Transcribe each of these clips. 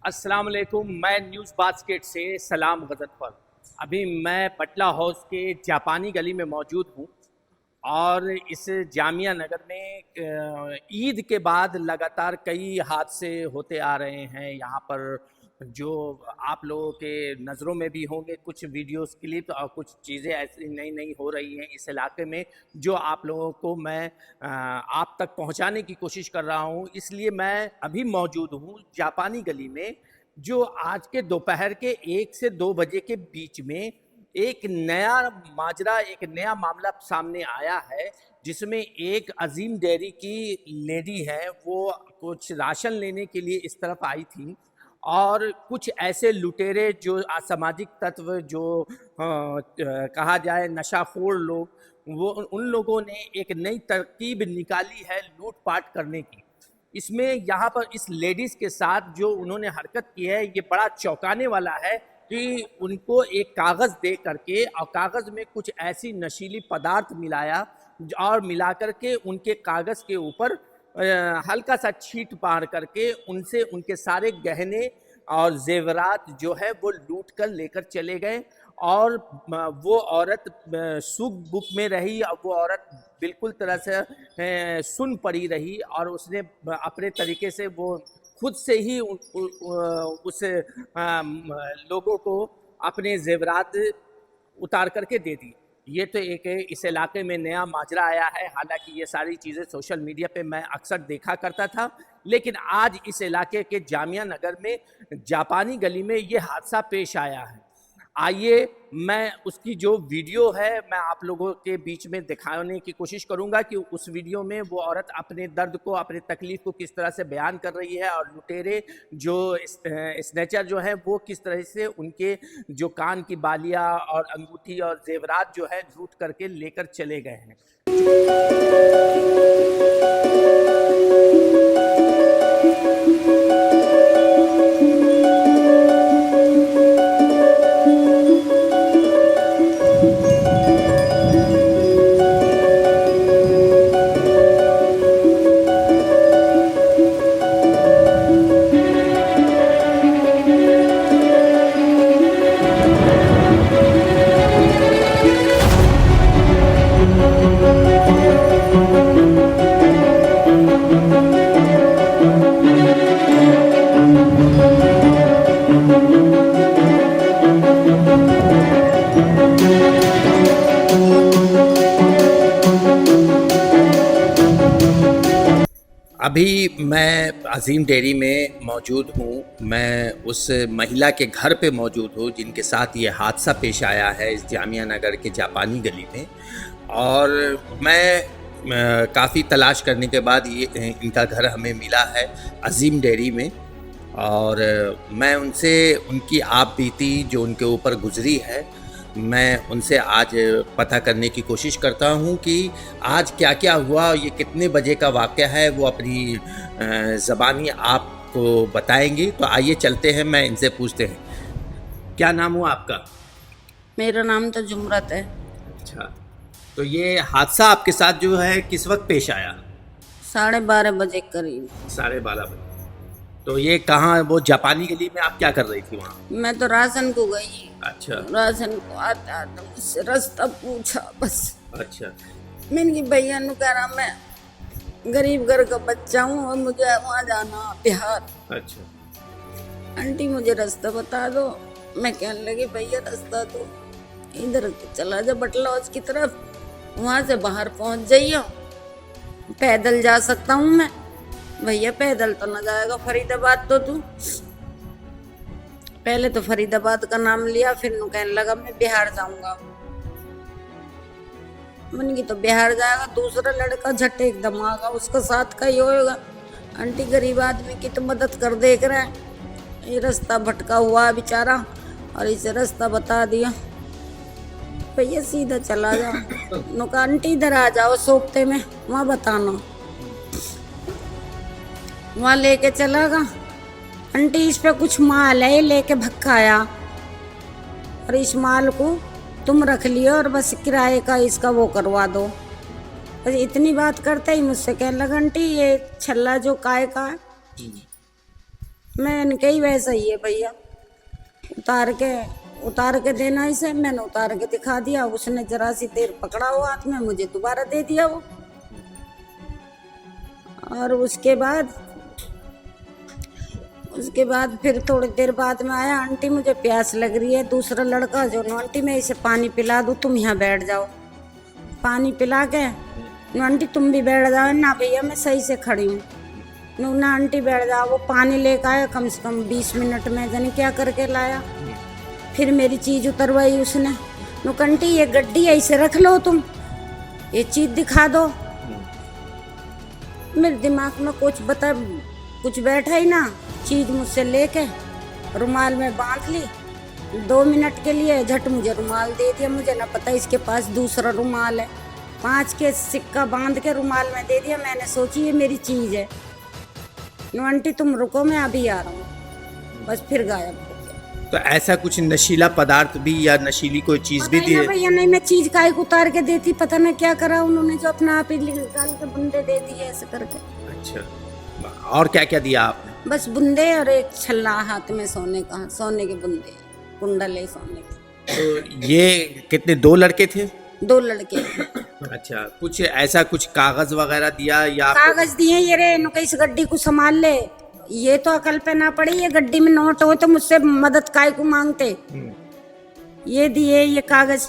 अस्सलाम वालेकुम। मैं न्यूज़ बास्केट से सलाम गज़नफ़र। अभी मैं पटला हाउस के जापानी गली में मौजूद हूँ और इस जामिया नगर में ईद के बाद लगातार कई हादसे होते आ रहे हैं। यहाँ पर जो आप लोगों के नज़रों में भी होंगे कुछ वीडियोस क्लिप और कुछ चीज़ें ऐसी नई नई हो रही हैं इस इलाके में, जो आप लोगों को मैं आप तक पहुँचाने की कोशिश कर रहा हूँ। इसलिए मैं अभी मौजूद हूँ जापानी गली में, जो आज के दोपहर के 1 से 2 बजे के बीच में एक नया माजरा, एक नया मामला सामने आया है, जिसमें एक अजीम डेयरी की लेडी है, वो कुछ राशन लेने के लिए इस तरफ आई थी और कुछ ऐसे लुटेरे जो असामाजिक तत्व, जो कहा जाए नशाखोर लोग, वो उन लोगों ने एक नई तरकीब निकाली है लूटपाट करने की। इसमें यहाँ पर इस लेडीज़ के साथ जो उन्होंने हरकत की है, ये बड़ा चौंकाने वाला है कि उनको एक कागज़ दे करके और कागज़ में कुछ ऐसी नशीली पदार्थ मिलाया और मिला करके उनके कागज़ के ऊपर हल्का सा छींट मार करके उनसे उनके सारे गहने और जेवरात जो है वो लूट कर लेकर चले गए। और वो औरत सुख बुक में रही और वो औरत बिल्कुल तरह से सुन पड़ी रही और उसने अपने तरीके से वो खुद से ही उस लोगों को अपने जेवरात उतार करके दे दी। ये तो एक इस इलाके में नया माजरा आया है। हालांकि ये सारी चीज़ें सोशल मीडिया पे मैं अक्सर देखा करता था, लेकिन आज इस इलाके के जामिया नगर में जापानी गली में ये हादसा पेश आया है। आइए मैं उसकी जो वीडियो है मैं आप लोगों के बीच में दिखाने की कोशिश करूंगा कि उस वीडियो में वो औरत अपने दर्द को, अपने तकलीफ़ को किस तरह से बयान कर रही है और लुटेरे जो स्नैचर जो है वो किस तरह से उनके जो कान की बालियां और अंगूठी और जेवरात जो है लूट करके लेकर चले गए हैं। अभी मैं अजीम डेयरी में मौजूद हूँ। मैं उस महिला के घर पे मौजूद हूँ जिनके साथ ये हादसा पेश आया है इस जामिया नगर के जापानी गली में। और मैं काफ़ी तलाश करने के बाद ये इनका घर हमें मिला है अजीम डेयरी में। और मैं उनसे उनकी आप बीती जो उनके ऊपर गुजरी है, मैं उनसे आज पता करने की कोशिश करता हूं कि आज क्या क्या हुआ, ये कितने बजे का वाक़या है, वो अपनी ज़बानी आपको बताएंगी। तो आइए चलते हैं, मैं इनसे पूछते हैं। क्या नाम हुआ आपका? मेरा नाम तो जुमरत है। अच्छा, तो ये हादसा आपके साथ जो है किस वक्त पेश आया? 12:30 बजे करीब। 12:30 बजे। तो ये कहाँ, वो जापानी गली में आप क्या कर रही थी वहाँ? मैं तो राशन को गई। अच्छा। राशन को आता तो मुझसे रास्ता पूछा बस। अच्छा। मैंने कि भैया नु कह रहा मैं गरीब घर का बच्चा हूँ और मुझे वहाँ जाना बिहार। अच्छा। आंटी मुझे रास्ता बता दो। मैं कहने लगी भैया रास्ता तो इधर चला जा बटला हाउस की तरफ, वहाँ से बाहर पहुँच जाइए, पैदल जा सकता हूँ मैं। भैया पैदल तो ना जाएगा फरीदाबाद तो तू। पहले तो फरीदाबाद का नाम लिया, फिर नु कहने लगा मैं बिहार जाऊंगा। मैंने की तो बिहार जाएगा, दूसरा लड़का झट एकदम आगा, उसका साथ का ही होएगा। आंटी गरीब आदमी की तो मदद कर देख रहा है, ये रास्ता भटका हुआ बेचारा और इसे रास्ता बता दिया। भैया सीधा चला जाओ। नुका आंटी इधर आ जाओ सोपते में, वहाँ बताना। वहाँ लेके चला गा। आंटी इस पे कुछ माल है, लेके भक्काया और इस माल को तुम रख लियो और बस किराए का इसका वो करवा दो। बस इतनी बात करते ही मुझसे कहने लगा आंटी ये छल्ला जो काय का है। मैंने कही वैसा ही है भैया, उतार के देना इसे। मैंने उतार के दिखा दिया, उसने जरा सी देर पकड़ा वो हाथ में, मुझे दोबारा दे दिया वो। और उसके बाद फिर थोड़ी देर बाद में आया, आंटी मुझे प्यास लग रही है। दूसरा लड़का जो, नो आंटी मैं इसे पानी पिला दूँ, तुम यहाँ बैठ जाओ। पानी पिला के, नो आंटी तुम भी बैठ जाओ। ना भैया मैं सही से खड़ी हूँ। नो ना आंटी बैठ जाओ। वो पानी लेकर आया, कम से कम 20 मिनट में जाने क्या करके लाया। फिर मेरी चीज़ उतरवाई उसने। नो आंटी ये गड्डी ऐसे रख लो, तुम ये चीज़ दिखा दो। मेरे दिमाग में कुछ बैठा ही ना। चीज मुझसे लेके रुमाल में बांध ली। 2 मिनट के लिए झट मुझे रुमाल दे दिया। मुझे ना पता इसके पास दूसरा रुमाल है। 5 के सिक्का बांध के रुमाल में दे दिया। मैंने सोची ये मेरी चीज है। नो आंटी तुम रुको, मैं अभी आ रहा हूँ। बस फिर गायब हो गया। तो ऐसा कुछ नशीला पदार्थ भी या नशीली कोई चीज भी दी? भैया नहीं, मैं चीज काहे को उतार के देती, पता नहीं क्या करा उन्होंने, जो अपना आप ही निकाल के बुंदे दे दिए ऐसे करके। अच्छा, और क्या क्या दिया आपने? बस बुंदे और एक छल्ला हाथ में सोने के बुंदे, कुंडल है सोने के। तो ये कितने, 2 लड़के थे? 2 लड़के। अच्छा, कुछ ऐसा कुछ कागज वगैरह दिया या कागज दिए? ये रे इनको इस गड्डी को संभाल ले, ये तो अकल पे ना पड़ी। ये गड्डी में नोट हो तो मुझसे मदद काय को मांगते। ये दिए ये कागज।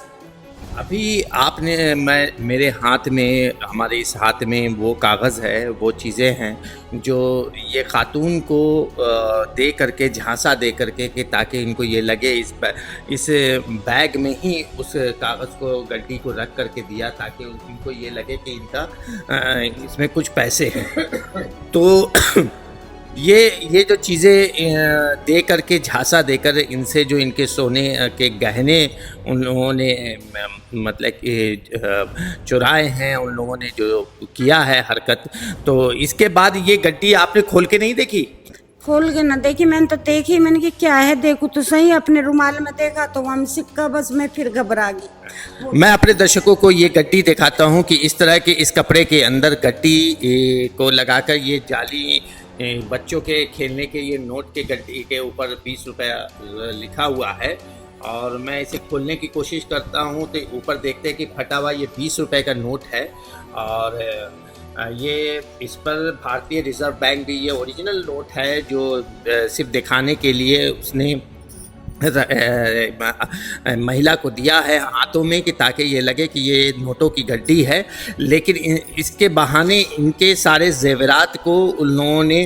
अभी आपने, मेरे हाथ में, हमारे इस हाथ में वो कागज़ है, वो चीज़ें हैं जो ये खातून को दे करके, झांसा दे करके कि ताकि इनको ये लगे इस बैग में ही उस कागज़ को, गड्डी को रख करके दिया ताकि इनको ये लगे कि इनका इसमें कुछ पैसे हैं। तो ये जो चीज़ें दे करके, झांसा देकर इनसे जो इनके सोने के गहने उन लोगों ने मतलब कि चुराए हैं, उन लोगों ने जो किया है हरकत, तो इसके बाद ये गड्डी आपने खोल के नहीं देखी? खोल के ना देखी, मैंने तो देखी। मैंने कि क्या है, देखो तो सही। अपने रुमाल में देखा तो हम सिक्का, बस मैं फिर घबरा गई। मैं अपने दर्शकों को ये गड्डी दिखाता हूँ कि इस तरह के इस कपड़े के अंदर गड्डी को लगाकर ये जाली बच्चों के खेलने के ये नोट के गड्डी के ऊपर 20 रुपया लिखा हुआ है। और मैं इसे खोलने की कोशिश करता हूँ तो ऊपर देखते हैं कि फटा हुआ ये 20 रुपये का नोट है। और ये इस पर भारतीय रिजर्व बैंक भी, ये ओरिजिनल नोट है जो सिर्फ दिखाने के लिए उसने महिला को दिया है हाथों में कि ताकि ये लगे कि ये नोटों की गड्डी है। लेकिन इसके बहाने इनके सारे जेवरात को उन लोगों ने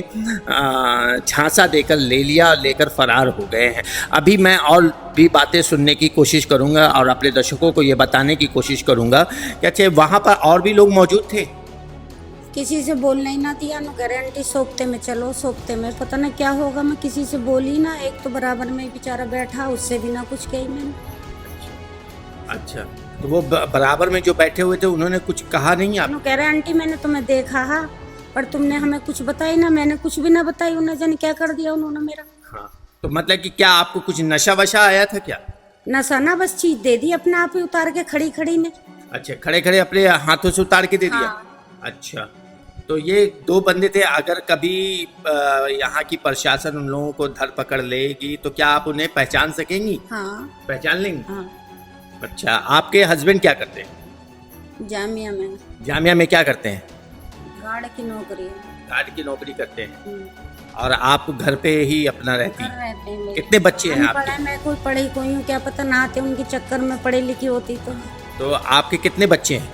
झांसा देकर ले लिया, लेकर फरार हो गए हैं। अभी मैं और भी बातें सुनने की कोशिश करूंगा और अपने दर्शकों को ये बताने की कोशिश करूंगा कि अच्छा वहाँ पर और भी लोग मौजूद थे। किसी से बोलना ही ना दिया। नो गारंटी सोखते में चलो, सोखते में पता ना क्या होगा। मैं किसी से बोली ना। एक तो बराबर में बेचारा बैठा, उससे भी ना कुछ कही मैंने। अच्छा, तो वो बराबर में जो बैठे हुए थे उन्होंने कुछ कहा नहीं? आप कह रहे आंटी मैंने तुम्हें देखा है पर तुमने हमें कुछ बताई ना। मैंने कुछ भी ना बताई, उन्हें जाने क्या कर दिया उन्होंने मेरा। हाँ, तो मतलब कि क्या आपको कुछ नशा वशा आया था क्या? नशा ना, बस चीज दे दी अपने आप ही उतार के, खड़ी खड़ी ने। अच्छा, खड़े खड़े अपने हाथों से उतार के दे दिया? हाँ। अच्छा, तो ये 2 बंदे थे। अगर कभी यहाँ की प्रशासन उन लोगों को धर पकड़ लेगी तो क्या आप उन्हें पहचान सकेंगी? हाँ। पहचान लेंगी? हाँ। अच्छा, आपके हस्बैंड क्या करते हैं? जामिया में। जामिया में क्या करते हैं? गार्ड की नौकरी। गार्ड की नौकरी करते हैं। और आप घर पे ही अपना रहती हैं? कितने बच्चे हैं आपके? मैं कोई पढ़ी कोई हूँ, क्या पता नहाते उनके चक्कर में पढ़ी लिखी होती तो आपके कितने बच्चे हैं?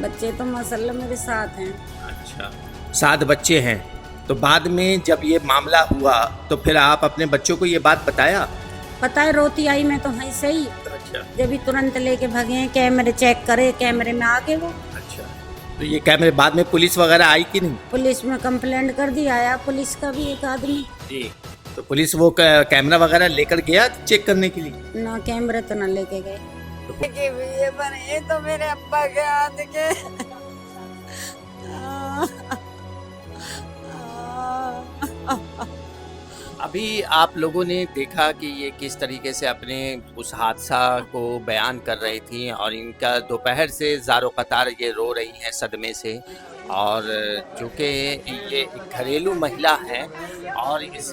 बच्चे तो माशाल्लाह मेरे साथ हैं। अच्छा, 7 बच्चे हैं। तो बाद में जब ये मामला हुआ तो फिर आप अपने बच्चों को ये बात बताया? पता है, रोती आई मैं तो वहीं से ही। अच्छा, जब भी तुरंत लेके भागे, कैमरे चेक करे, कैमरे में आ गए वो। अच्छा, तो ये कैमरे बाद में पुलिस वगैरह आई कि नहीं? पुलिस में कंप्लेंट कर दी, आया पुलिस का भी एक आदमी जी। तो पुलिस वो कैमरा वगैरह लेकर गया चेक करने के लिए? ना, कैमरे तो ना लेके गए। ये तो मेरे अब्बा के हाथ के। अभी आप लोगों ने देखा कि ये किस तरीके से अपने उस हादसा को बयान कर रही थी और इनका दोपहर से ज़ारो कतार ये रो रही हैं सदमे से। और चूँकि ये एक घरेलू महिला हैं और इनको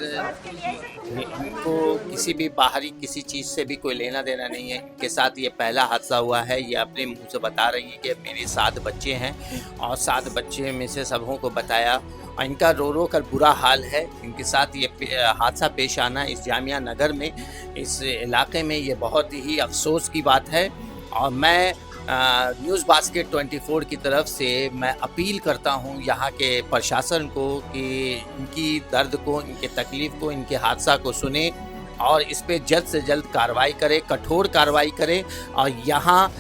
किसी भी बाहरी किसी चीज़ से भी कोई लेना देना नहीं है। इनके साथ ये पहला हादसा हुआ है। ये अपने मुंह से बता रही हैं कि मेरे 7 बच्चे हैं और 7 बच्चे में से सबों को बताया और इनका रो रो कर बुरा हाल है। इनके साथ ये हादसा पेश आना इस जामिया नगर में, इस इलाके में, ये बहुत ही अफसोस की बात है। और मैं न्यूज़ बास्केट 24 की तरफ से मैं अपील करता हूं यहाँ के प्रशासन को कि इनकी दर्द को, इनके तकलीफ़ को, इनके हादसा को सुने और इस पे जल्द से जल्द कार्रवाई करे, कठोर कार्रवाई करे और यहाँ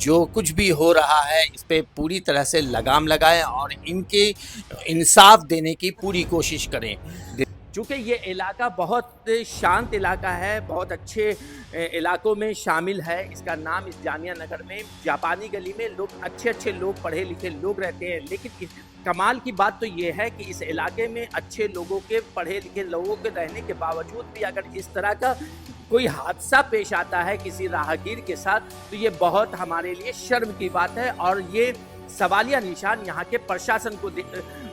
जो कुछ भी हो रहा है इस पे पूरी तरह से लगाम लगाएं और इनके इंसाफ देने की पूरी कोशिश करें। चूँकि ये इलाका बहुत शांत इलाका है, बहुत अच्छे इलाकों में शामिल है। इसका नाम इस जामिया नगर में जापानी गली में लोग अच्छे लोग, पढ़े लिखे लोग रहते हैं। लेकिन कमाल की बात तो ये है कि इस इलाके में अच्छे लोगों के, पढ़े लिखे लोगों के रहने के बावजूद भी अगर इस तरह का कोई हादसा पेश आता है किसी राहगीर के साथ, तो ये बहुत हमारे लिए शर्म की बात है और ये सवालिया निशान यहाँ के प्रशासन को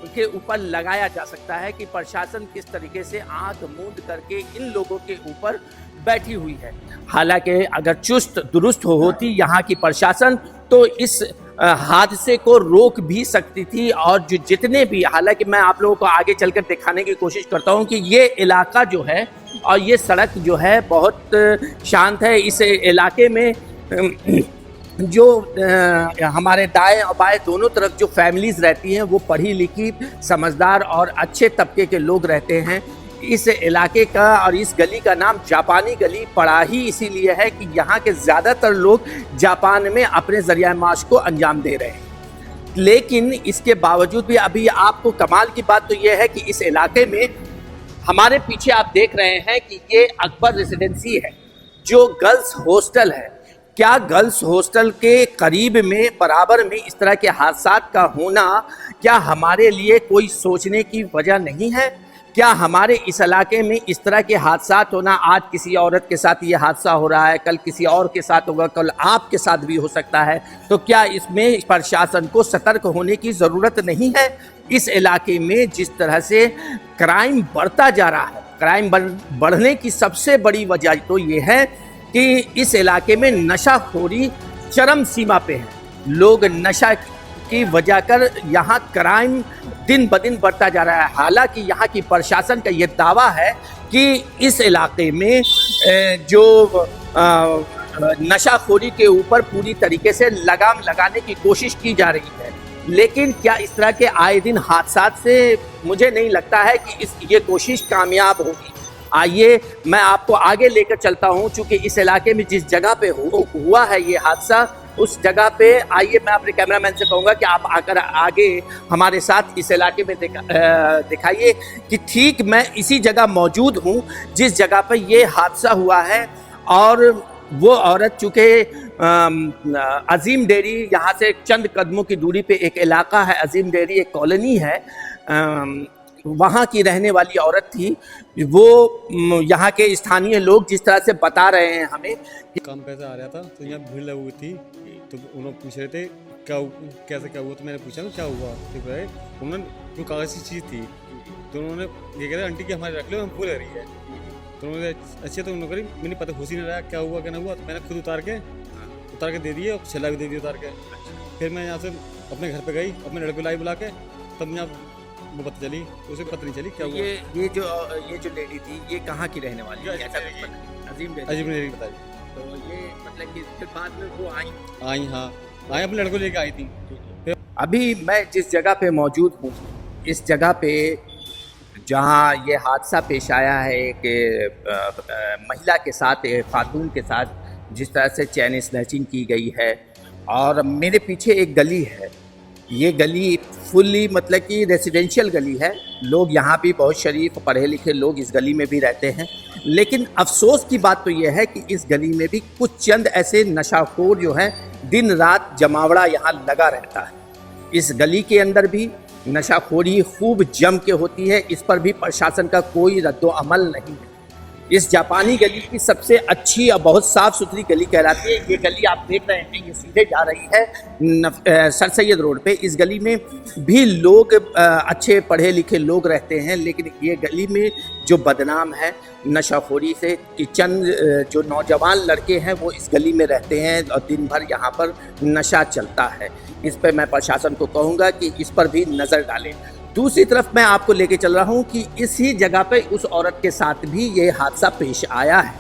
के ऊपर लगाया जा सकता है कि प्रशासन किस तरीके से आंख मूंद करके इन लोगों के ऊपर बैठी हुई है। हालांकि अगर चुस्त दुरुस्त होती यहाँ की प्रशासन तो इस हादसे को रोक भी सकती थी। और जो जितने भी, हालांकि मैं आप लोगों को आगे चलकर दिखाने की कोशिश करता हूँ कि ये इलाका जो है और ये सड़क जो है बहुत शांत है। इस इलाके में जो हमारे दाएं और बाएं दोनों तरफ जो फैमिलीज़ रहती हैं वो पढ़ी लिखी, समझदार और अच्छे तबके के लोग रहते हैं। इस इलाके का और इस गली का नाम जापानी गली पड़ा ही इसीलिए है कि यहाँ के ज़्यादातर लोग जापान में अपने ज़रिया माश को अंजाम दे रहे हैं। लेकिन इसके बावजूद भी अभी आपको कमाल की बात तो ये है कि इस इलाके में हमारे पीछे आप देख रहे हैं कि ये अकबर रेसिडेंसी है जो गर्ल्स हॉस्टल है। क्या गर्ल्स हॉस्टल के करीब में, बराबर में इस तरह के हादसात का होना क्या हमारे लिए कोई सोचने की वजह नहीं है? क्या हमारे इस इलाके में इस तरह के हादसात होना, आज किसी औरत के साथ ये हादसा हो रहा है, कल किसी और के साथ होगा, कल आपके साथ भी हो सकता है, तो क्या इसमें प्रशासन को सतर्क होने की ज़रूरत नहीं है? इस इलाके में जिस तरह से क्राइम बढ़ता जा रहा है, क्राइम बढ़ने की सबसे बड़ी वजह तो ये है कि इस इलाके में नशाखोरी चरम सीमा पे है। लोग नशा की वजह कर यहाँ क्राइम दिन ब दिन बढ़ता जा रहा है। हालांकि यहाँ की प्रशासन का ये दावा है कि इस इलाके में जो नशाखोरी के ऊपर पूरी तरीके से लगाम लगाने की कोशिश की जा रही है, लेकिन क्या इस तरह के आए दिन हादसात से मुझे नहीं लगता है कि ये कोशिश कामयाब होगी। आइए मैं आपको आगे लेकर चलता हूं, चूंकि इस इलाके में जिस जगह पे हुआ है ये हादसा, उस जगह पे आइए मैं अपने कैमरामैन से कहूँगा कि आप आकर आगे हमारे साथ इस इलाके में दिखाइए कि ठीक मैं इसी जगह मौजूद हूँ जिस जगह पे ये हादसा हुआ है। और वो औरत, चूँकि अजीम डेयरी यहाँ से चंद कदमों की दूरी पे एक इलाका है, अजीम डेयरी एक कॉलोनी है, वहाँ की रहने वाली औरत थी। वो यहाँ के स्थानीय लोग जिस तरह से बता रहे हैं हमें कि काम पैसा आ रहा था तो यहाँ भीड़ लगी हुई थी, तो उन्होंने पूछ रहे थे कैसे क्या हुआ, तो मैंने पूछा क्या हुआ, तो भाई उन्होंने कोई कागज़ की चीज़ थी, तो उन्होंने ये कह रहे आंटी की हमारे रख लो, हम भूल रही है। तो उन्होंने अच्छा, तो उन्होंने करी मैंने पता खुशी नहीं रहा क्या हुआ क्या नहीं हुआ, तो मैंने खुद उतार के दे दिए और छला भी दे दिया उतार के। फिर मैं यहाँ से अपने घर पे गई, अपने लड़के लाई बुला के, तब यहाँ वो पता चली, उसे पता नहीं चली क्या हुआ। ये जो लेडी थी ये कहाँ की रहने वाली है? अजीम डेयरी बताई। तो ये मतलब कि फिर बाद में वो आई हाँ आई अपने लड़कों लेके आई थी। अभी मैं जिस जगह पे मौजूद हूँ, इस जगह पे जहाँ ये हादसा पेश आया है कि महिला के साथ, खातून के साथ जिस तरह से चैन स्नैचिंग की गई है, और मेरे पीछे एक गली है, ये गली फुल्ली मतलब कि रेसिडेंशियल गली है। लोग यहाँ भी बहुत शरीफ पढ़े लिखे लोग इस गली में भी रहते हैं, लेकिन अफसोस की बात तो ये है कि इस गली में भी कुछ चंद ऐसे नशाखोर जो हैं दिन रात जमावड़ा यहाँ लगा रहता है। इस गली के अंदर भी नशाखोरी खूब जम के होती है, इस पर भी प्रशासन का कोई रद्दो अमल नहीं है। इस जापानी गली की सबसे अच्छी और बहुत साफ़ सुथरी गली कहलाती है। ये गली आप देख रहे हैं, ये सीधे जा रही है सर सैयद रोड पे। इस गली में भी लोग अच्छे पढ़े लिखे लोग रहते हैं, लेकिन ये गली में जो बदनाम है नशाखोरी से कि चंद जो नौजवान लड़के हैं वो इस गली में रहते हैं और दिन भर यहाँ पर नशा चलता है। इस पर मैं प्रशासन को कहूँगा कि इस पर भी नज़र डालें। दूसरी तरफ मैं आपको लेके चल रहा हूँ कि इसी जगह पे उस औरत के साथ भी ये हादसा पेश आया है।